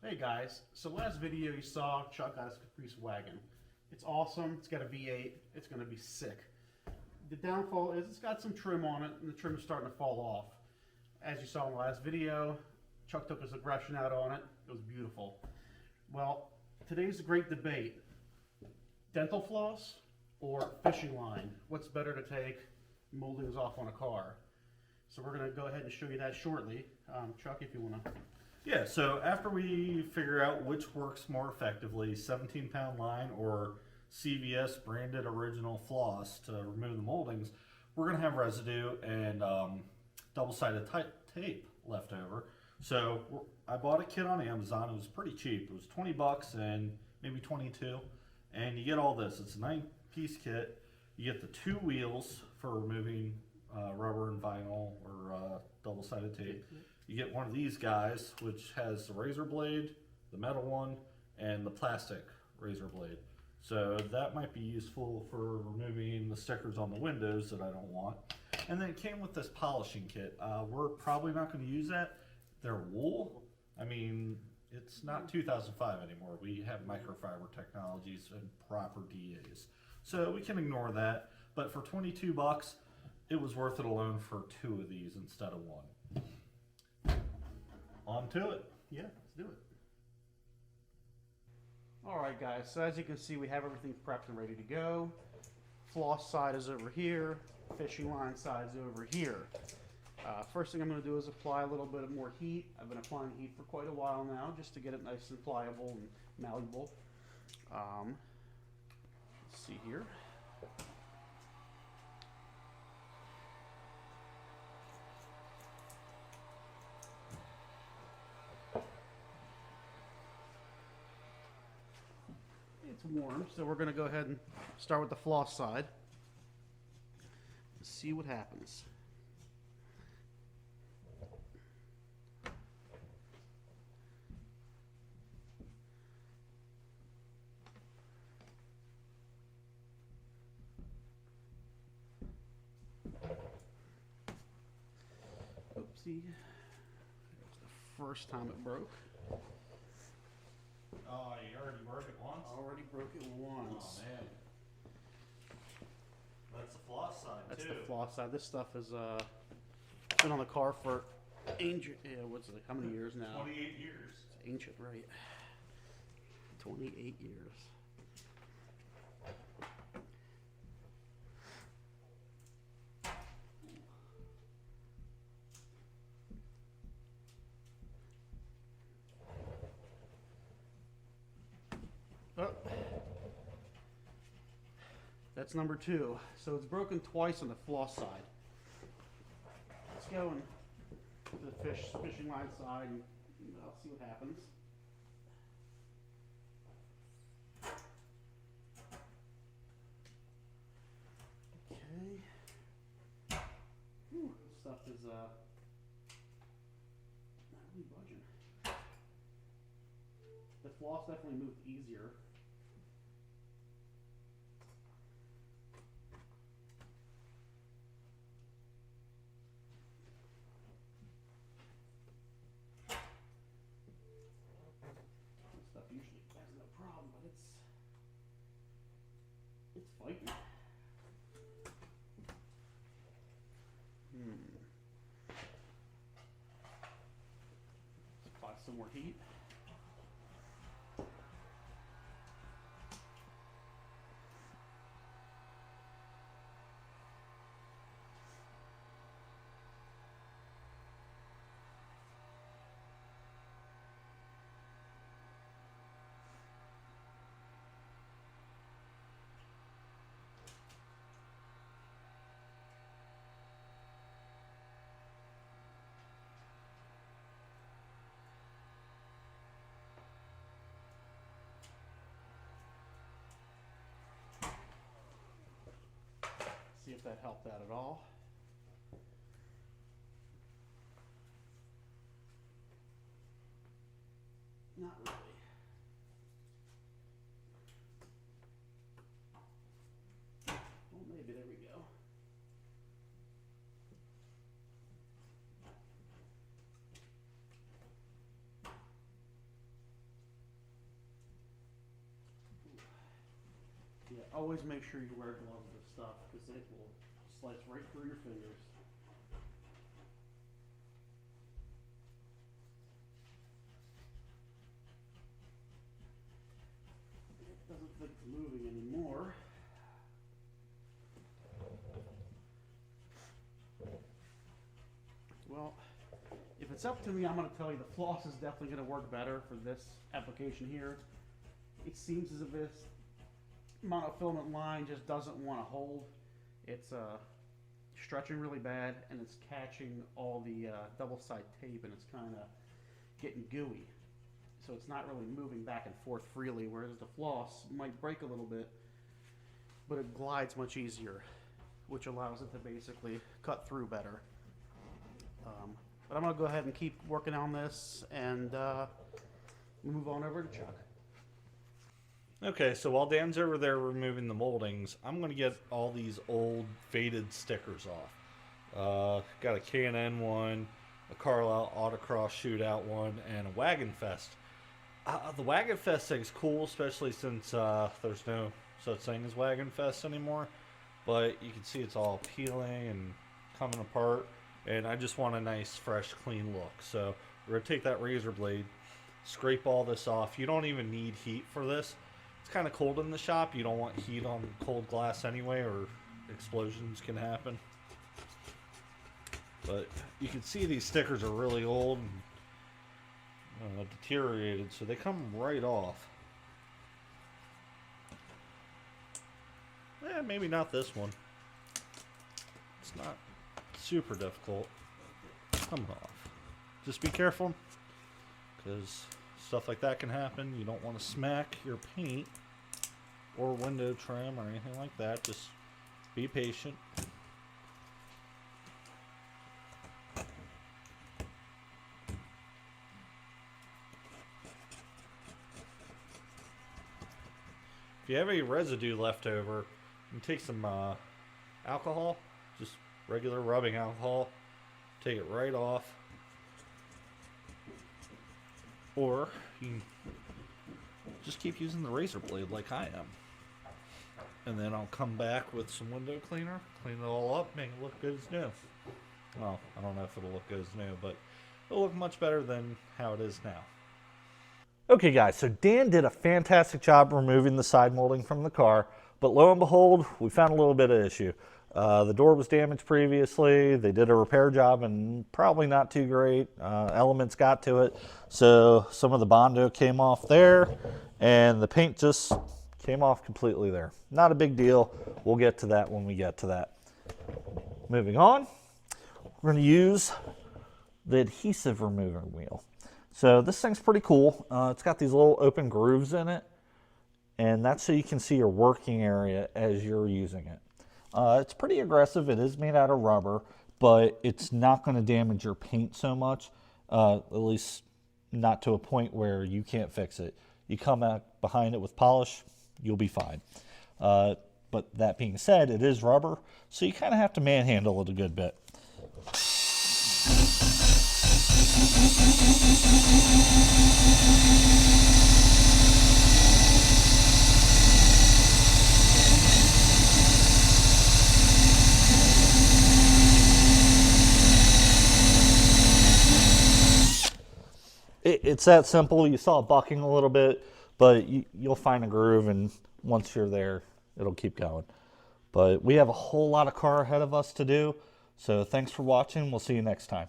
Hey guys, so last video you saw Chuck got his Caprice wagon. It's awesome, it's got a V8, it's going to be sick. The downfall is it's got some trim on it and the trim is starting to fall off. As you saw in the last video, Chuck took his aggression out on it. It was beautiful. Well, today's a great debate. Dental floss or fishing line? What's better to take moldings off on a car? So we're going to go ahead and show you that shortly. Chuck, if you want to. Yeah, so after we figure out which works more effectively, 17-pound line or CVS branded original floss to remove the moldings, we're going to have residue and double-sided tape left over. So I bought a kit on Amazon. It was pretty cheap. It was 20 bucks and maybe 22. And you get all this. It's a 9-piece kit. You get the 2 wheels for removing rubber and vinyl or double-sided tape. You get one of these guys, which has the razor blade, the metal one, and the plastic razor blade. So that might be useful for removing the stickers on the windows that I don't want. And then it came with this polishing kit. We're probably not going to use that. They're wool. I mean, it's not 2005 anymore. We have microfiber technologies and proper DAs. So we can ignore that. But for 22 bucks, it was worth it alone for 2 of these instead of 1. On to it. Yeah, let's do it. Alright guys, so as you can see we have everything prepped and ready to go. Floss side is over here, fishing line side is over here. First thing I'm going to do is apply a little bit of more heat. I've been applying heat for quite a while now just to get it nice and pliable and malleable. Let's see here. It's warm, so we're going to go ahead and start with the floss side. See what happens. Oopsie. That's the first time it broke. Oh, you already broke it once? Already broke it once. Oh, man. That's the floss side, That's too. the floss side. This stuff has been on the car for ancient, how many years now? 28 years. It's ancient, right? 28 years. Oh. That's number 2. So it's broken twice on the floss side. Let's go and to the fishing line side and I'll see what happens. Okay. Whew, this stuff is not really budging. The floss definitely moved easier. Stuff usually has no problem, but it's fighting. Let's apply some more heat. See if that helped out at all. Not really. Well, maybe, there we go. always make sure you wear gloves with stuff because it will slice right through your fingers. It doesn't think it's moving anymore. Well, if it's up to me, I'm going to tell you the floss is definitely going to work better for this application here. It seems as if this monofilament line just doesn't want to hold. It's stretching really bad, and it's catching all the double-side tape, and it's kind of getting gooey. So it's not really moving back and forth freely, whereas the floss might break a little bit, but it glides much easier, which allows it to basically cut through better. But I'm going to go ahead and keep working on this and move on over to Chuck. Okay, so while Dan's over there removing the moldings, I'm going to get all these old faded stickers off. Got a K&N one, a Carlisle Autocross Shootout one, and a Wagon Fest. The Wagon Fest thing's cool, especially since there's no such thing as Wagon Fest anymore. But you can see it's all peeling and coming apart. And I just want a nice, fresh, clean look. So we're going to take that razor blade, scrape all this off. You don't even need heat for this. It's kind of cold in the shop. You don't want heat on cold glass anyway, or explosions can happen. But you can see these stickers are really old and deteriorated, so they come right off. Maybe not this one. It's not super difficult. Coming off. Just be careful, because stuff like that can happen. You don't want to smack your paint or window trim or anything like that. Just be patient. If you have any residue left over, you can take some alcohol, just regular rubbing alcohol, take it right off. Or you can just keep using the razor blade like I am. And then I'll come back with some window cleaner, clean it all up, make it look good as new. Well, I don't know if it'll look good as new, but it'll look much better than how it is now. Okay guys, so Dan did a fantastic job removing the side molding from the car, but lo and behold, we found a little bit of issue. The door was damaged previously. They did a repair job and probably not too great. Elements got to it, so some of the Bondo came off there, and the paint just came off completely there. Not a big deal. We'll get to that when we get to that. Moving on, we're going to use the adhesive removing wheel. So this thing's pretty cool. It's got these little open grooves in it, and that's so you can see your working area as you're using it. It's pretty aggressive. It is made out of rubber, but it's not going to damage your paint so much, at least not to a point where you can't fix it. You come out behind it with polish, you'll be fine. But that being said, it is rubber, so you kind of have to manhandle it a good bit. It's that simple. You saw it bucking a little bit, but you'll find a groove, and once you're there, it'll keep going. But we have a whole lot of car ahead of us to do, so thanks for watching. We'll see you next time.